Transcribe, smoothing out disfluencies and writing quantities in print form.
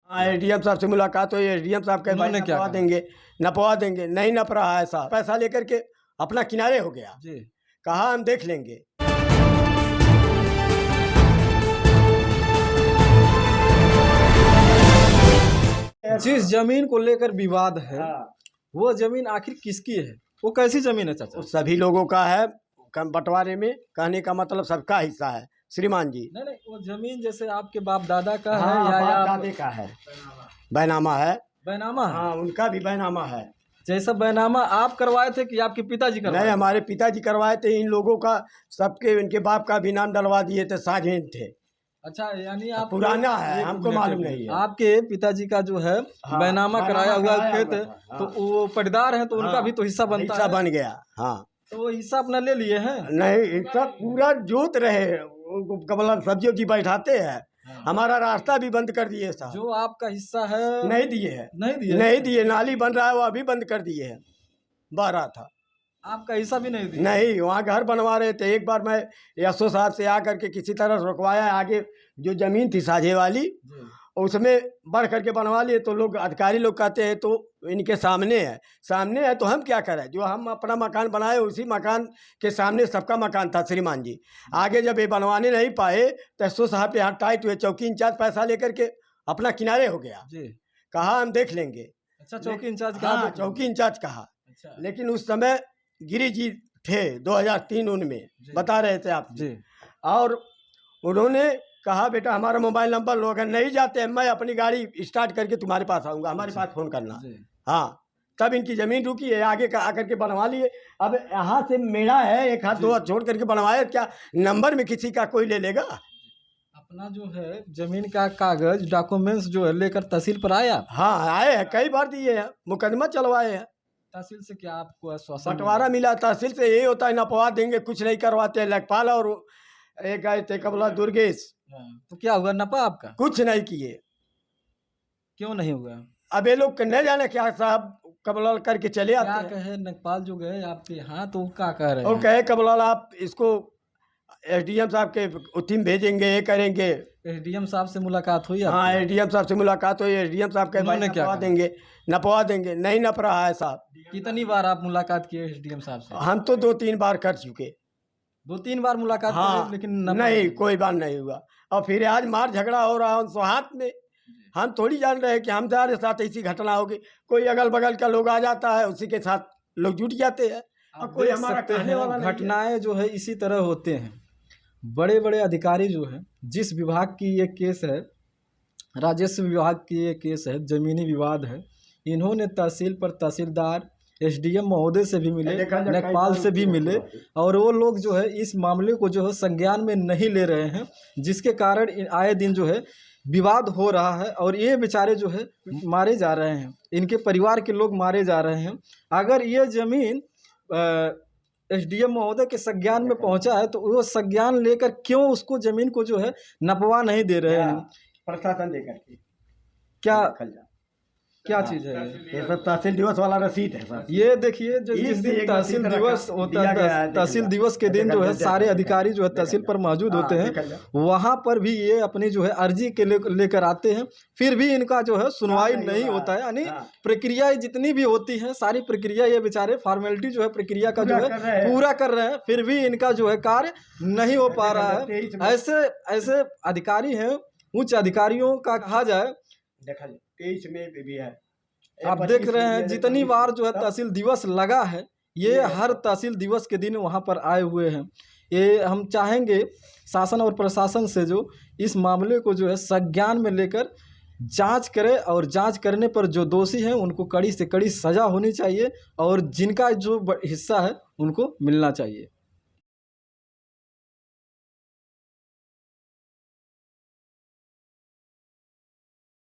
हाँ, एडीएम साहब से मुलाकात हुई। एडीएम साहब कहे भाई उन्होंने क्या नपवा कहा? देंगे, नपवा देंगे। नहीं नप रहा है साहब, पैसा लेकर के अपना किनारे हो गया। जी। कहा हम देख लेंगे। जिस जमीन को लेकर विवाद है हाँ, वो जमीन आखिर किसकी है? वो कैसी जमीन है चाचा? वो सभी लोगों का है। बंटवारे में कहने का मतलब सबका हिस्सा है श्रीमान जी। नहीं, वो जमीन जैसे आपके बाप दादा का है हाँ, या बाप दादे का है, बैनामा है। बैनामा है? हाँ, उनका भी बैनामा है। जैसा बैनामा आप करवाए थे कि आपके पिताजी करवाए? नहीं, हमारे पिताजी करवाए थे। इन लोगों का सबके, इनके बाप का भी नाम डलवा दिए थे, साझेन थे। अच्छा, यानी आप पुराना है, एक हमको मिनट मालूम रुकिए। नहीं है। आपके पिताजी का जो है हाँ, बैनामा कराया हुआ कराया खेत हुआ है, था, हाँ। तो वो पटदार है तो उनका हाँ, भी तो हिस्सा बनता हिस्सा है। बन गया। हाँ, तो वो हिस्सा अपना ले लिए हैं? नहीं, हिस्सा पूरा जोत रहे, कमला सब्जी उब्जी बैठाते हैं। हमारा रास्ता भी बंद कर दिए साहब। जो आपका हिस्सा है नहीं दिए है, नहीं दिए? नहीं दिए। नाली बन रहा है, वो अभी बंद कर दिए है। बह रहा था, आपका हिस्सा भी नहीं दिया? नहीं, वहाँ घर बनवा रहे थे। एक बार मैं यशो साहब से आकर के किसी तरह रुकवाया। आगे जो जमीन थी साझे वाली, जी। उसमें बढ़ करके बनवा लिए। तो लोग, अधिकारी लोग कहते हैं तो इनके सामने है, सामने है तो हम क्या करें? जो हम अपना मकान बनाए उसी मकान के सामने सबका मकान था श्रीमान जी। आगे जब ये बनवाने नहीं पाए तो यशो साहब पे हाथ टाइट हुए। चौकी इंचार्ज पैसा लेकर के अपना किनारे हो गया। जी। कहा हम देख लेंगे। अच्छा, चौकी इंचार्ज हाँ, कहा? चौकी इंचार्ज कहा। अच्छा। लेकिन उस समय गिरी जी थे 2003 उनमें, बता रहे थे आप जी। और उन्होंने कहा बेटा हमारा मोबाइल नंबर लो, अगर नहीं जाते मैं अपनी गाड़ी स्टार्ट करके तुम्हारे पास आऊँगा, हमारे पास फ़ोन करना। जी। हाँ, तब इनकी ज़मीन रुकी है। आगे का आकर के बनवा लिए। अब यहाँ से मेरा है, एक हाथ दो हाथ छोड़ करके बनवाए, क्या नंबर में किसी का कोई ले लेगा? अपना जो है जमीन का कागज डॉक्यूमेंट्स जो है लेकर तहसील पर आया? हाँ, आए हैं, कई बार दिए हैं, मुकदमा चलवाए हैं। तहसील से क्या आपको आश्वासन बंटवारा मिला तहसील से, यही होता है नपवा देंगे, कुछ नहीं करवाते हैं। लेखपाल और एक आए थे कमला दुर्गेश, तो क्या हुआ? नपा आपका? कुछ नहीं किए। क्यों नहीं हुआ? अब ये लोग न जाने क्या साहब कमला करके चले क्या आते हैं। कहे लेखपाल जो गए आपके यहाँ तो वो क्या कह रहे और हैं? कहे कमला आप इसको एसडीएम साहब के टीम भेजेंगे, ये करेंगे। एसडीएम साहब से मुलाकात हुई हाँ, आपकी? एसडीएम साहब से मुलाकात हुई। एसडीएम साहब कहे भाई उन्होंने क्या नपवा कहा? देंगे, नपवा देंगे। नहीं नप रहा है साहब। कितनी बार आप मुलाकात किए एसडीएम साहब से? हम तो 2-3 बार कर चुके। 2-3 बार मुलाकात हाँ, किए, लेकिन नपा नहीं, कोई बात नहीं हुआ। और फिर आज मार झगड़ा हो रहा है उनसे हाथ में। हम थोड़ी जान रहे हैं कि हमारे साथ ऐसी घटना होगी। कोई अगल बगल का लोग आ जाता है, उसी के साथ लोग जुट जाते हैं। आप और कोई देख हमारा सकते कहने वाला हैं नहीं है। घटनाएं जो है इसी तरह होते हैं। बड़े बड़े अधिकारी जो हैं, जिस विभाग की ये केस है, राजस्व विभाग की ये केस है, जमीनी विवाद है, इन्होंने तहसील पर तहसीलदार, एसडीएम महोदय से भी मिले, लेखपाल से भी मिले, और वो लोग जो है इस मामले को जो है संज्ञान में नहीं ले रहे हैं, जिसके कारण आए दिन जो है विवाद हो रहा है और ये बेचारे जो है मारे जा रहे हैं, इनके परिवार के लोग मारे जा रहे हैं। अगर ये ज़मीन एसडीएम महोदय के संज्ञान में पहुंचा है तो वो संज्ञान लेकर क्यों उसको ज़मीन को जो है नपवा नहीं दे रहे हैं? प्रशासन देकर के क्या चीज़ है ये सब तहसील दिवस वाला रसीद है सर। ये देखिए, जो जिस दिन तहसील दिवस होता है, तहसील दिवस के दिन जो है सारे अधिकारी जो है तहसील पर मौजूद होते हैं, वहाँ पर भी ये अपनी जो है अर्जी के लेकर आते हैं, फिर भी इनका जो है सुनवाई नहीं होता है। यानी प्रक्रिया जितनी भी होती है, सारी प्रक्रिया ये बेचारे फॉर्मेलिटी जो है प्रक्रिया का जो है पूरा कर रहे हैं, फिर भी इनका जो है कार्य नहीं हो पा रहा है। ऐसे अधिकारी हैं, उच्च अधिकारियों का कहा जाए। 23 में भी है। आप देख रहे हैं जितनी बार जो है तहसील दिवस लगा है, ये हर तहसील दिवस के दिन वहाँ पर आए हुए हैं। ये हम चाहेंगे शासन और प्रशासन से जो इस मामले को जो है संज्ञान में लेकर जांच करे, और जांच करने पर जो दोषी हैं उनको कड़ी से कड़ी सज़ा होनी चाहिए, और जिनका जो हिस्सा है उनको मिलना चाहिए।